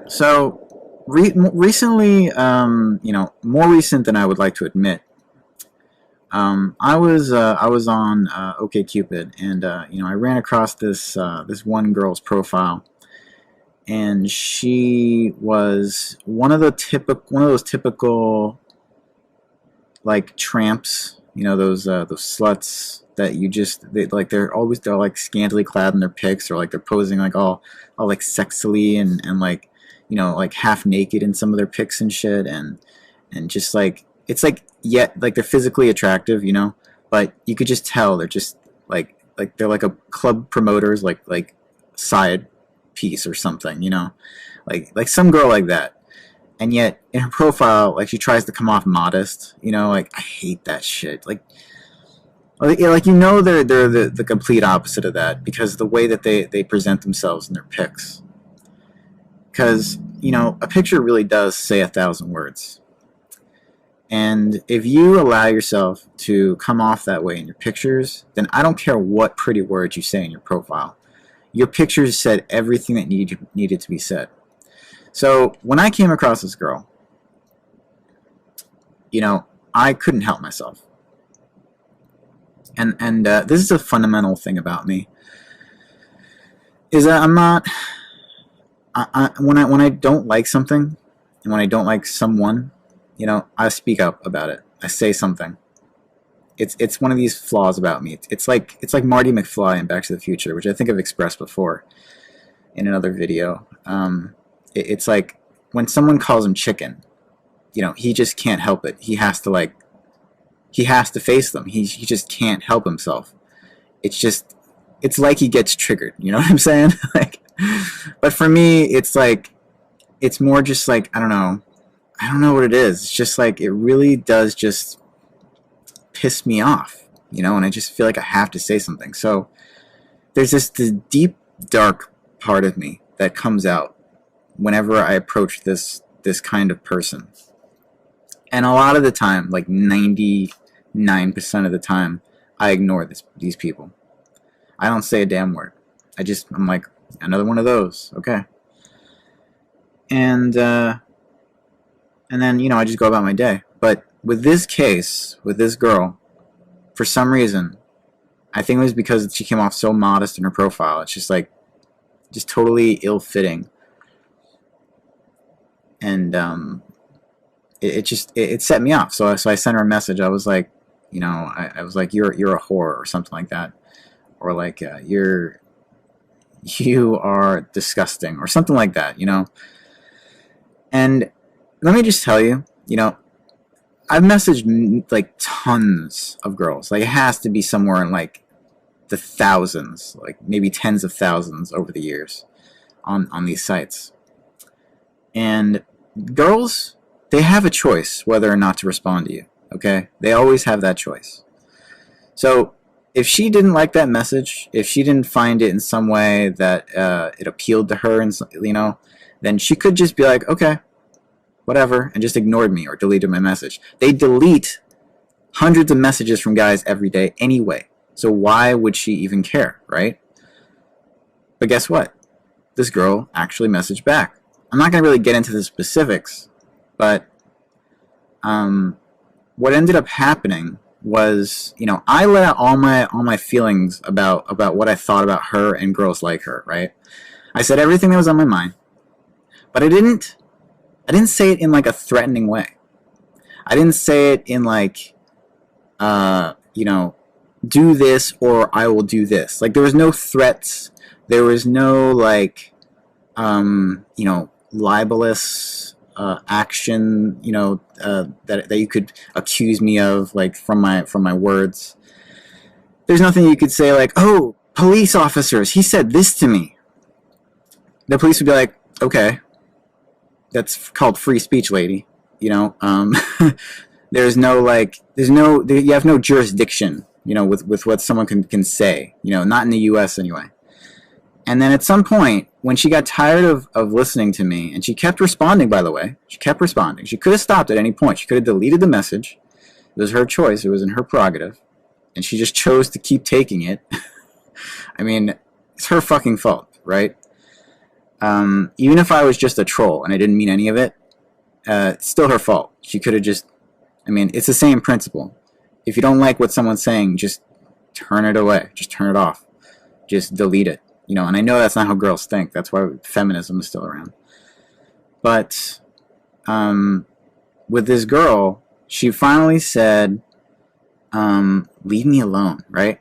So recently, more recent than I would like to admit. I was on OkCupid, and I ran across this one girl's profile, and she was one of those typical like tramps. Those sluts that they're like scantily clad in their pics, or like they're posing like all like sexily and like like half naked in some of their pics and shit, and just like it's like yet like they're physically attractive, but you could just tell they're just like they're like a club promoter's like side piece or something, like some girl like that. And yet in her profile, like, she tries to come off modest, like, I hate that shit. Like they're the complete opposite of that, because the way that they present themselves in their pics. Because a picture really does say 1,000 words. And if you allow yourself to come off that way in your pictures, then I don't care what pretty words you say in your profile. Your pictures said everything that needed to be said. So when I came across this girl, I couldn't help myself. And this is a fundamental thing about me, is that I'm not. When I don't like something, and when I don't like someone, I speak up about it. I say something. It's one of these flaws about me. It's like Marty McFly in Back to the Future, which I think I've expressed before in another video. It's like when someone calls him chicken, he just can't help it. He has to face them. He just can't help himself. It's like he gets triggered. You know what I'm saying? But for me, it's more just like, I don't know what it is. It's just like, it really does just piss me off, and I just feel like I have to say something. So there's this deep, dark part of me that comes out whenever I approach this kind of person. And a lot of the time, like 99% of the time, I ignore these people. I don't say a damn word. I'm like, another one of those, okay. And then, I just go about my day. But with this case, with this girl, for some reason, I think it was because she came off so modest in her profile. It's just like, just totally ill-fitting. And it set me off. So I sent her a message. I was like, I was like, you're a whore, or something like that, or like, you are disgusting, or something like that, And let me just tell you, I've messaged like tons of girls. Like, it has to be somewhere in like the thousands, like maybe tens of thousands over the years on these sites. And girls, they have a choice whether or not to respond to you, okay? They always have that choice. So if she didn't like that message, if she didn't find it in some way that it appealed to her, and then she could just be like, okay, whatever, and just ignored me or deleted my message. They delete hundreds of messages from guys every day anyway. So why would she even care, right? But guess what? This girl actually messaged back. I'm not going to really get into the specifics, but what ended up happening was, I let out all my feelings about what I thought about her and girls like her, right? I said everything that was on my mind, but I didn't say it in like a threatening way. I didn't say it in like, do this or I will do this. Like, there was no threats. There was no like, libelous action, that you could accuse me of, like, from my words. There's nothing you could say like, oh, police officers, he said this to me. The police would be like, okay, that's called free speech, lady. There's no like, you have no jurisdiction, with what someone can say, not in the U.S. anyway. And then at some point, when she got tired of listening to me, and she kept responding, by the way, she kept responding. She could have stopped at any point. She could have deleted the message. It was her choice. It was in her prerogative. And she just chose to keep taking it. I mean, it's her fucking fault, right? Even if I was just a troll and I didn't mean any of it, it's still her fault. She could have just, I mean, it's the same principle. If you don't like what someone's saying, just turn it away. Just turn it off. Just delete it. You know, and I know that's not how girls think. That's why feminism is still around. But with this girl, she finally said, leave me alone, right?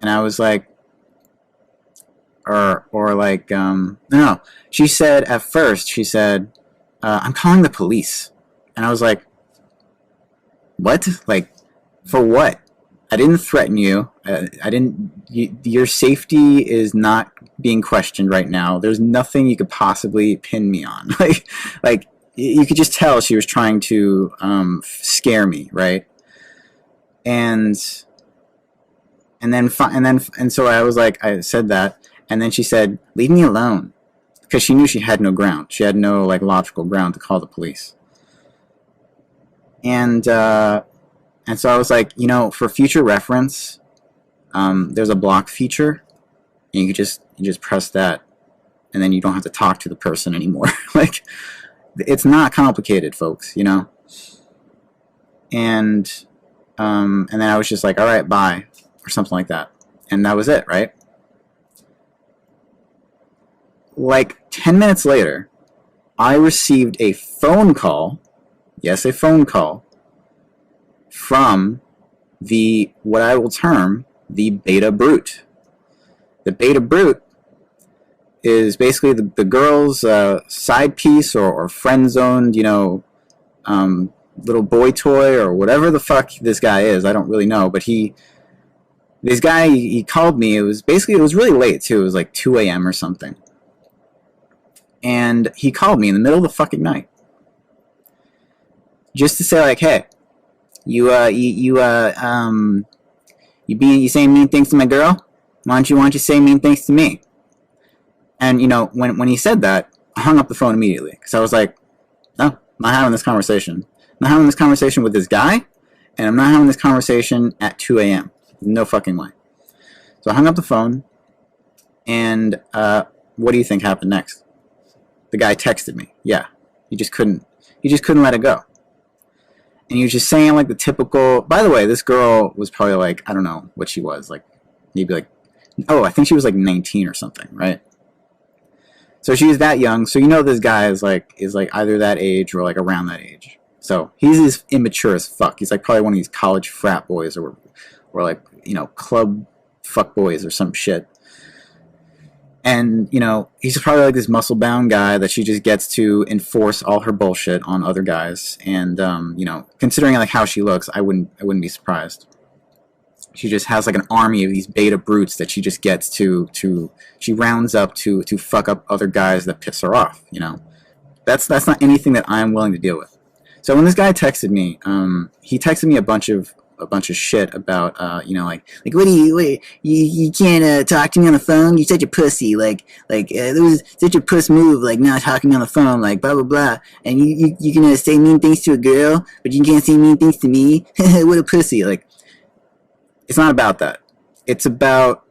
And I was like, or like, no. She said, at first, she said, I'm calling the police. And I was like, what? Like, for what? I didn't threaten you. I didn't. Your safety is not being questioned right now. There's nothing you could possibly pin me on. like you could just tell she was trying to scare me, right? And so I was like, I said that, and then she said, "Leave me alone," because she knew she had no ground. She had no like logical ground to call the police. And so I was like, you know, for future reference, there's a block feature, and you just press that, and then you don't have to talk to the person anymore. Like, it's not complicated, folks, you know. And then I was just like, all right, bye, or something like that, and that was it, right? Like 10 minutes later, I received a phone call. Yes, a phone call from the, what I will term, the beta brute. The beta brute is basically the girl's side piece or friend-zoned, you know, little boy toy or whatever the fuck this guy is. I don't really know, but this guy, he called me. It was really late too. It was like 2 a.m. or something. And he called me in the middle of the fucking night, just to say like, hey, you saying mean things to my girl? Why don't you say mean things to me? And you know, when he said that, I hung up the phone immediately because I was like, no, I'm not having this conversation. I'm not having this conversation with this guy, and I'm not having this conversation at 2 a.m. No fucking way. So I hung up the phone, and what do you think happened next? The guy texted me. Yeah, he just couldn't let it go. And he was just saying like the typical, by the way, this girl was probably like, I don't know what she was, like maybe like, oh, I think she was like 19 or something, right? So she was that young, so you know this guy is like either that age or like around that age. So he's as immature as fuck. He's like probably one of these college frat boys or like, you know, club fuck boys or some shit. And, you know, he's probably like this muscle-bound guy that she just gets to enforce all her bullshit on other guys. And, you know, considering like how she looks, I wouldn't be surprised. She just has like an army of these beta brutes that she just gets she rounds up to fuck up other guys that piss her off, you know. That's not anything that I'm willing to deal with. So when this guy texted me, he texted me a bunch of shit about, you know, like what do you can't talk to me on the phone, you're such a pussy, like it was such a puss move, like not talking on the phone, like blah blah blah, and you can say mean things to a girl, but you can't say mean things to me. What a pussy. Like, it's not about that. It's about,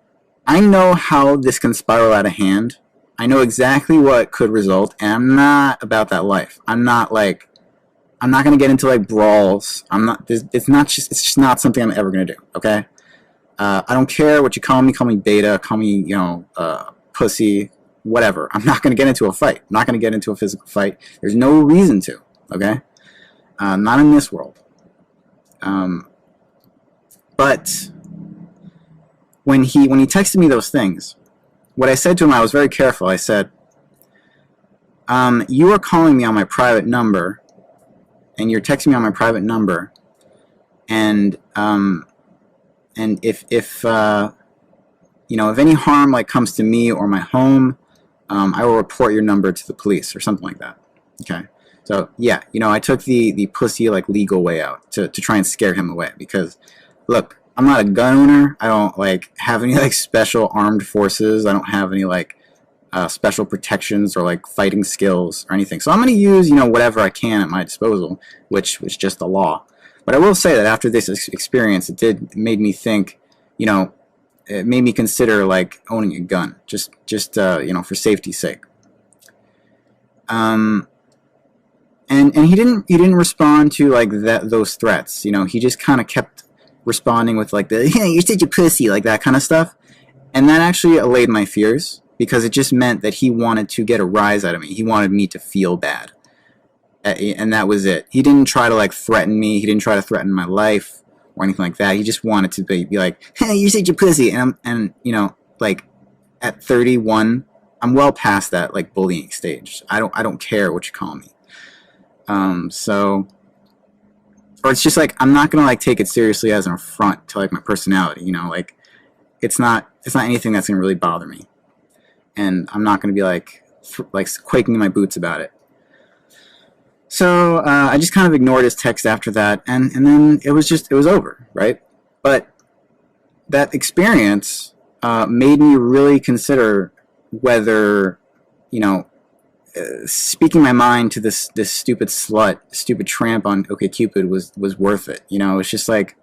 I know how this can spiral out of hand. I know exactly what could result, and I'm not about that life. I'm not gonna get into like brawls. It's just not something I'm ever gonna do. Okay. I don't care what you call me. Call me beta. Call me, you know, pussy. Whatever. I'm not gonna get into a fight. I'm not gonna get into a physical fight. There's no reason to. Okay. Not in this world. But when he texted me those things, what I said to him, I was very careful. I said, you are calling me on my private number, and you're texting me on my private number, and if you know, if any harm like comes to me or my home, I will report your number to the police or something like that. Okay. So yeah, you know, I took the pussy like legal way out to try and scare him away, because look, I'm not a gun owner. I don't like have any like special armed forces. I don't have any like special protections or like fighting skills or anything. So I'm going to use, you know, whatever I can at my disposal, which was just the law. But I will say that after this experience, it made me think, you know, it made me consider like owning a gun, just you know, for safety's sake. Um, and he didn't respond to like those threats. You know, he just kind of kept responding with like the "yeah, you're such a pussy," like that kind of stuff. And that actually allayed my fears because it just meant that he wanted to get a rise out of me. He wanted me to feel bad. And that was it. He didn't try to like threaten me. He didn't try to threaten my life or anything like that. He just wanted to be like, "Hey, you're such a pussy." And you know, like at 31, I'm well past that like bullying stage. I don't care what you call me. So or it's just like I'm not gonna like take it seriously as an affront to like my personality. You know, like it's not anything that's gonna really bother me, and I'm not gonna be like quaking in my boots about it. So I just kind of ignored his text after that, and then it was over, right? But that experience made me really consider whether, you know, speaking my mind to this stupid slut, stupid tramp on OkCupid was worth it. You know, it's just like,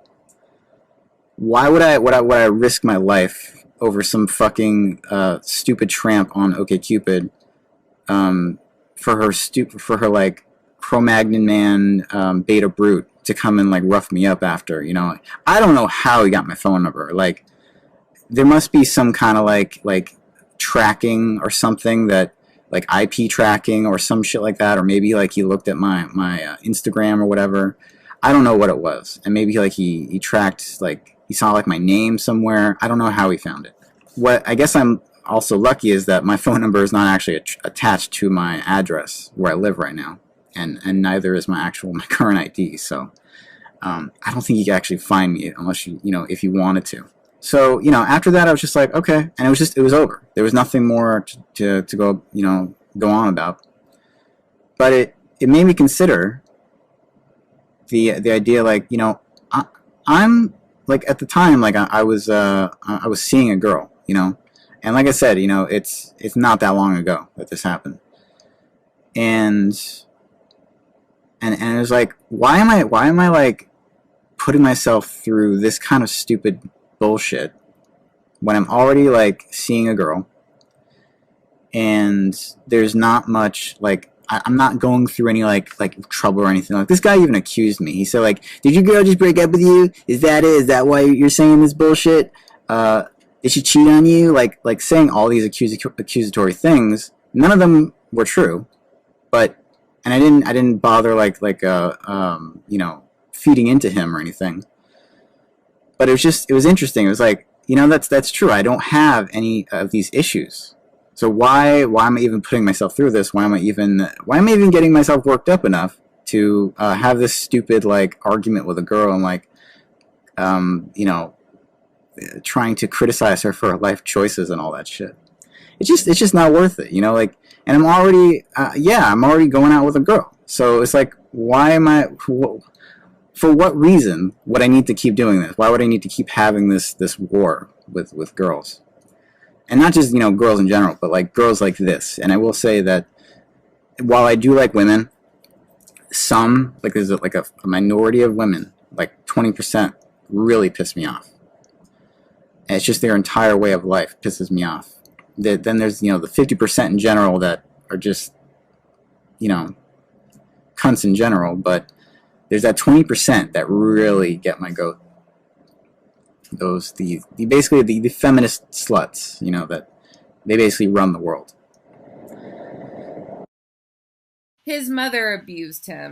why would I risk my life over some fucking stupid tramp on OkCupid for her like Cro-Magnon man beta brute to come and like rough me up after? You know, I don't know how he got my phone number. Like, there must be some kind of like tracking or something, that like IP tracking or some shit like that, or maybe like he looked at my Instagram or whatever. I don't know what it was, and maybe like he tracked, like he saw like my name somewhere. I don't know how he found it. What I guess I'm also lucky is that my phone number is not actually attached to my address where I live right now, and neither is my current ID. So I don't think you can actually find me unless you know, if you wanted to. So, you know, after that I was just like, okay, and it was over. There was nothing more to go, you know, go on about. But it made me consider the idea, like, you know, I'm like, at the time, like I was seeing a girl, you know, and like I said, you know, it's not that long ago that this happened, and and it was like, why am I like putting myself through this kind of stupid bullshit when I'm already like seeing a girl, and there's not much like, I'm not going through any like trouble or anything. Like, this guy even accused me. He said like, "Did your girl just break up with you? Is that it? Is that why you're saying this bullshit? Uh, did she cheat on you?" Like saying all these accusatory things. None of them were true, but and I didn't bother you know, feeding into him or anything. But it was interesting. It was like, you know, that's true. I don't have any of these issues. So why am I even putting myself through this? Why am I even getting myself worked up enough to have this stupid like argument with a girl, and like you know, trying to criticize her for her life choices and all that shit? It's just not worth it, you know. Like, and I'm already I'm already going out with a girl. So it's like, why am I? For what reason would I need to keep doing this? Why would I need to keep having this war with girls? And not just, you know, girls in general, but like girls like this. And I will say that while I do like women, some, like, there's like a minority of women, like 20%, really piss me off. And it's just their entire way of life pisses me off. Then there's, you know, the 50% in general that are just, you know, cunts in general, but there's that 20% that really get my goat. Those basically the feminist sluts, you know, that they basically run the world. His mother abused him.